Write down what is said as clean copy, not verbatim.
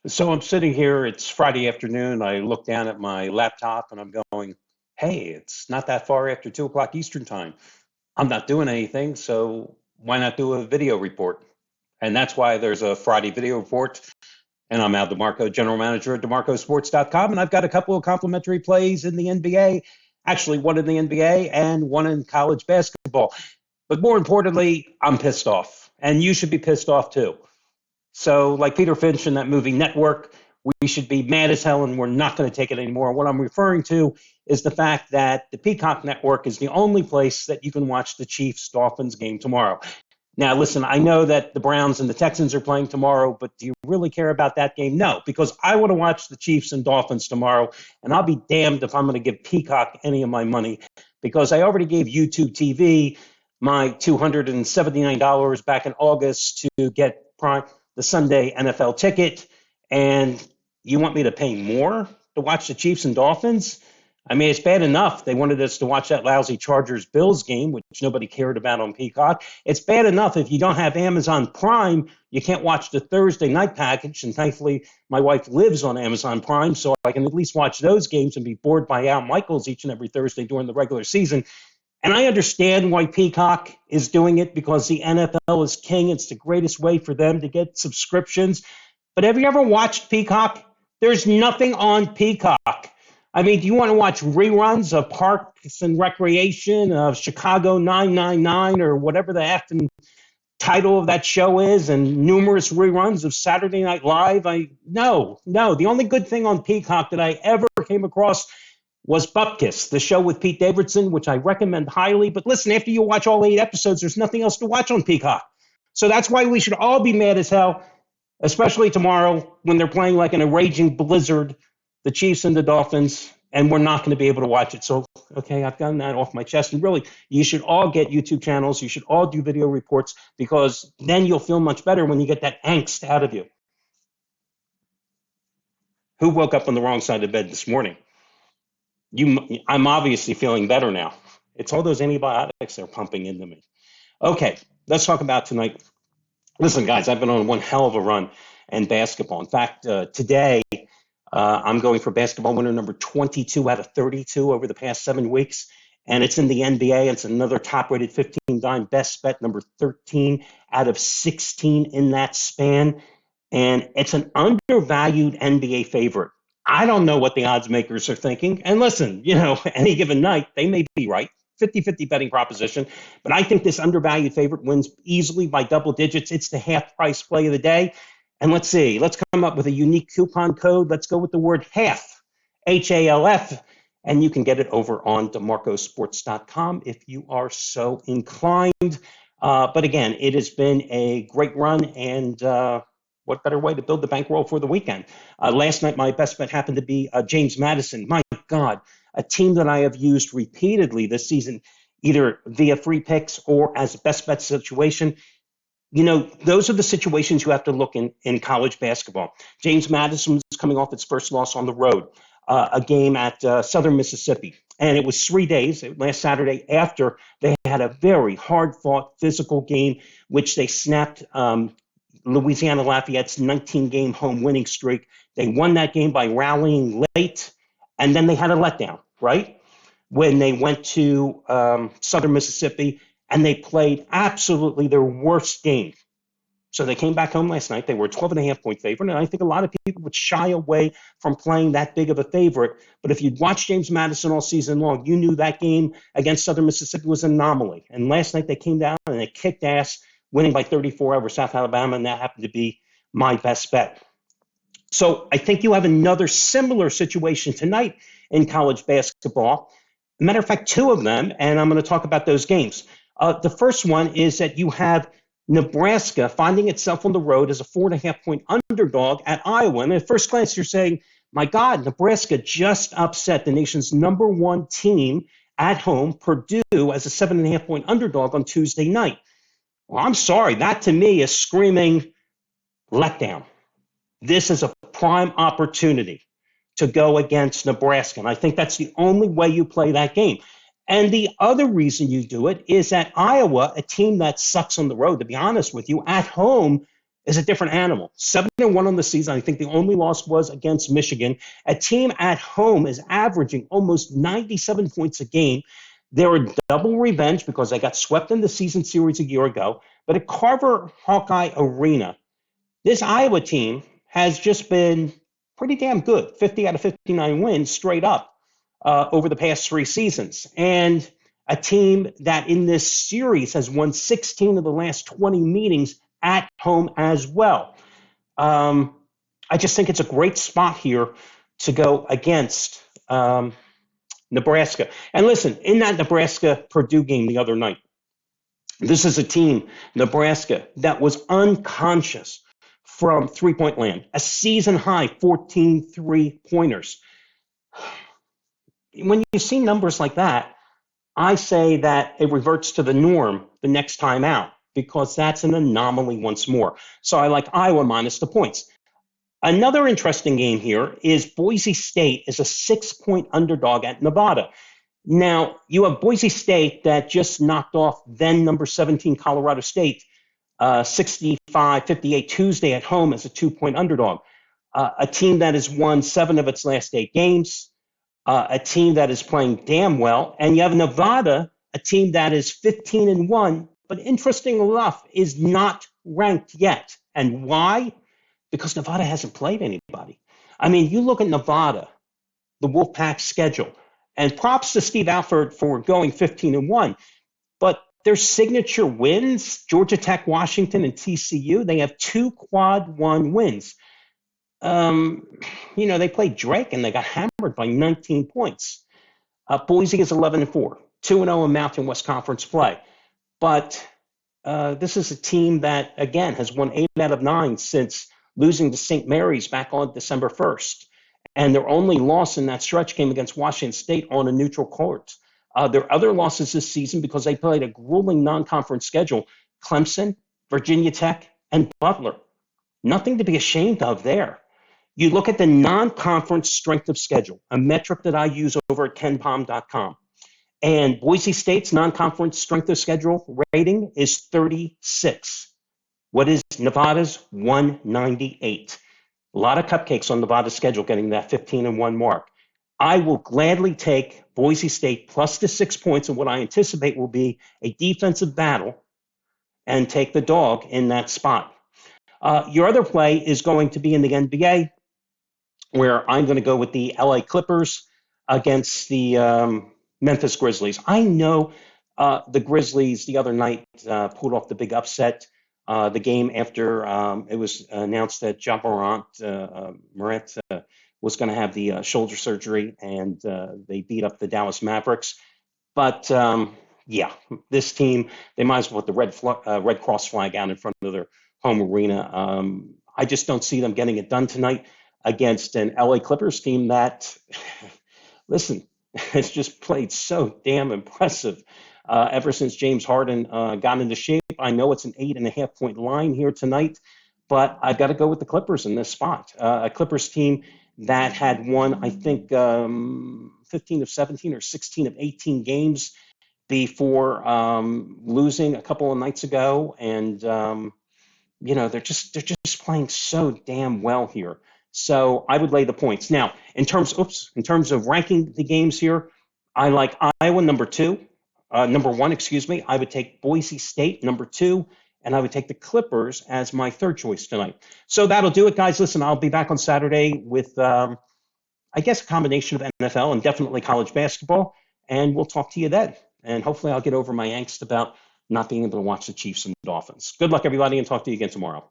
So I'm sitting here, it's Friday afternoon. I look down at my laptop and I'm going, hey, it's not that far after 2 o'clock Eastern time. I'm not doing anything, so why not do a video report? And that's why there's a Friday video report. And I'm Al DeMarco, general manager at DeMarcoSports.com. And I've got a couple of complimentary plays in the NBA, actually one in the NBA and one in college basketball. But more importantly, I'm pissed off. And you should be pissed off too. So like Peter Finch in that movie Network, we should be mad as hell and we're not going to take it anymore. What I'm referring to is the fact that the Peacock Network is the only place that you can watch the Chiefs-Dolphins game tomorrow. Now, listen, I know that the Browns and the Texans are playing tomorrow, but do you really care about that game? No, because I want to watch the Chiefs and Dolphins tomorrow, and I'll be damned if I'm going to give Peacock any of my money because I already gave YouTube TV my $279 back in August to get the Sunday NFL ticket, and you want me to pay more to watch the Chiefs and Dolphins? I mean, it's bad enough they wanted us to watch that lousy Chargers-Bills game, which nobody cared about on Peacock. It's bad enough if you don't have Amazon Prime, you can't watch the Thursday night package, and thankfully my wife lives on Amazon Prime, so I can at least watch those games and be bored by Al Michaels each and every Thursday during the regular season. And I understand why Peacock is doing it because the NFL is king. It's the greatest way for them to get subscriptions. But have you ever watched Peacock? There's nothing on Peacock. I mean, do you want to watch reruns of Parks and Recreation, of Chicago 999, or whatever the effing title of that show is, and numerous reruns of Saturday Night Live? No. The only good thing on Peacock that I ever came across was Bupkis, the show with Pete Davidson, which I recommend highly. But listen, after you watch all 8 episodes, there's nothing else to watch on Peacock. So that's why we should all be mad as hell, especially tomorrow when they're playing like in a raging blizzard, the Chiefs and the Dolphins, and we're not going to be able to watch it. So, okay, I've gotten that off my chest. And really, you should all get YouTube channels. You should all do video reports because then you'll feel much better when you get that angst out of you. Who woke up on the wrong side of bed this morning? I'm obviously feeling better now. It's all those antibiotics they're pumping into me. Okay, let's talk about tonight. Listen, guys, I've been on one hell of a run in basketball. In fact, today I'm going for basketball winner number 22 out of 32 over the past 7 weeks, and it's in the NBA. It's another top-rated 15-dime best bet, number 13 out of 16 in that span, and it's an undervalued NBA favorite. I don't know what the odds makers are thinking. And listen, any given night, they may be right. 50-50 betting proposition. But I think this undervalued favorite wins easily by double digits. It's the half price play of the day. And let's see. Let's come up with a unique coupon code. Let's go with the word HALF, HALF. And you can get it over on DeMarcoSports.com if you are so inclined. But again, it has been a great run, and what better way to build the bankroll for the weekend? Last night, my best bet happened to be James Madison. My God, a team that I have used repeatedly this season, either via free picks or as a best bet situation. Those are the situations you have to look in college basketball. James Madison was coming off its first loss on the road, a game at Southern Mississippi. And it was 3 days, last Saturday, after they had a very hard-fought physical game, which they snapped Louisiana Lafayette's 19-game home winning streak. They won that game by rallying late, and then they had a letdown, right? When they went to Southern Mississippi, and they played absolutely their worst game. So they came back home last night. They were a 12.5-point favorite, and I think a lot of people would shy away from playing that big of a favorite. But if you'd watched James Madison all season long, you knew that game against Southern Mississippi was an anomaly. And last night they came down and they kicked ass, winning by 34 over South Alabama, and that happened to be my best bet. So I think you have another similar situation tonight in college basketball. Matter of fact, 2 of them, and I'm going to talk about those games. The first one is that you have Nebraska finding itself on the road as a 4.5-point underdog at Iowa. And at first glance, you're saying, my God, Nebraska just upset the nation's number 1 team at home, Purdue, as a 7.5-point underdog on Tuesday night. Well, I'm sorry. That to me is screaming letdown. This is a prime opportunity to go against Nebraska. And I think that's the only way you play that game. And the other reason you do it is that Iowa, a team that sucks on the road, to be honest with you, at home is a different animal. 7-1 on the season. I think the only loss was against Michigan. A team at home is averaging almost 97 points a game. They're a double revenge because they got swept in the season series a year ago. But at Carver Hawkeye Arena, this Iowa team has just been pretty damn good. 50 out of 59 wins straight up over the past 3 seasons. And a team that in this series has won 16 of the last 20 meetings at home as well. I just think it's a great spot here to go against Nebraska. And listen, in that Nebraska-Purdue game the other night, this is a team, Nebraska, that was unconscious from three-point land, a season-high 14 three-pointers. When you see numbers like that, I say that it reverts to the norm the next time out because that's an anomaly once more. So I like Iowa minus the points. Another interesting game here is Boise State is a 6-point underdog at Nevada. Now, you have Boise State that just knocked off then number 17 Colorado State 65-58 Tuesday at home as a 2-point underdog. A team that has won 7 of its last 8 games. A team that is playing damn well. And you have Nevada, a team that is 15-1, but interesting enough, is not ranked yet. And why? Because Nevada hasn't played anybody. I mean, you look at Nevada, the Wolfpack schedule, and props to Steve Alford for going 15-1, but their signature wins, Georgia Tech, Washington, and TCU, they have 2 quad 1 wins. They played Drake and they got hammered by 19 points. Boise is 11-4, 2-0 in Mountain West Conference play. But this is a team that, again, has won 8 out of 9 since losing to St. Mary's back on December 1st. And their only loss in that stretch came against Washington State on a neutral court. Their other losses this season, because they played a grueling non-conference schedule, Clemson, Virginia Tech, and Butler. Nothing to be ashamed of there. You look at the non-conference strength of schedule, a metric that I use over at kenpom.com. And Boise State's non-conference strength of schedule rating is 36. What is Nevada's? 198. A lot of cupcakes on Nevada's schedule getting that 15-1 mark. I will gladly take Boise State plus the 6 points in what I anticipate will be a defensive battle and take the dog in that spot. Your other play is going to be in the NBA, where I'm going to go with the LA Clippers against the Memphis Grizzlies. I know the Grizzlies the other night pulled off the big upset. The game after it was announced that Ja Morant was going to have the shoulder surgery, and they beat up the Dallas Mavericks. But this team, they might as well put the Red Cross flag out in front of their home arena. I just don't see them getting it done tonight against an LA Clippers team that, listen, has just played so damn impressive ever since James Harden got into shape. I know it's an 8.5-point line here tonight, but I've got to go with the Clippers in this spot. A Clippers team that had won, I think, 15 of 17 or 16 of 18 games before losing a couple of nights ago. And, they're just playing so damn well here. So I would lay the points. Now, in terms of ranking the games here, I like Iowa number 1. I would take Boise State number 2, and I would take the Clippers as my third choice tonight. So that'll do it, guys. Listen, I'll be back on Saturday with, I guess, a combination of NFL and definitely college basketball, and we'll talk to you then. And hopefully I'll get over my angst about not being able to watch the Chiefs and Dolphins. Good luck, everybody, and talk to you again tomorrow.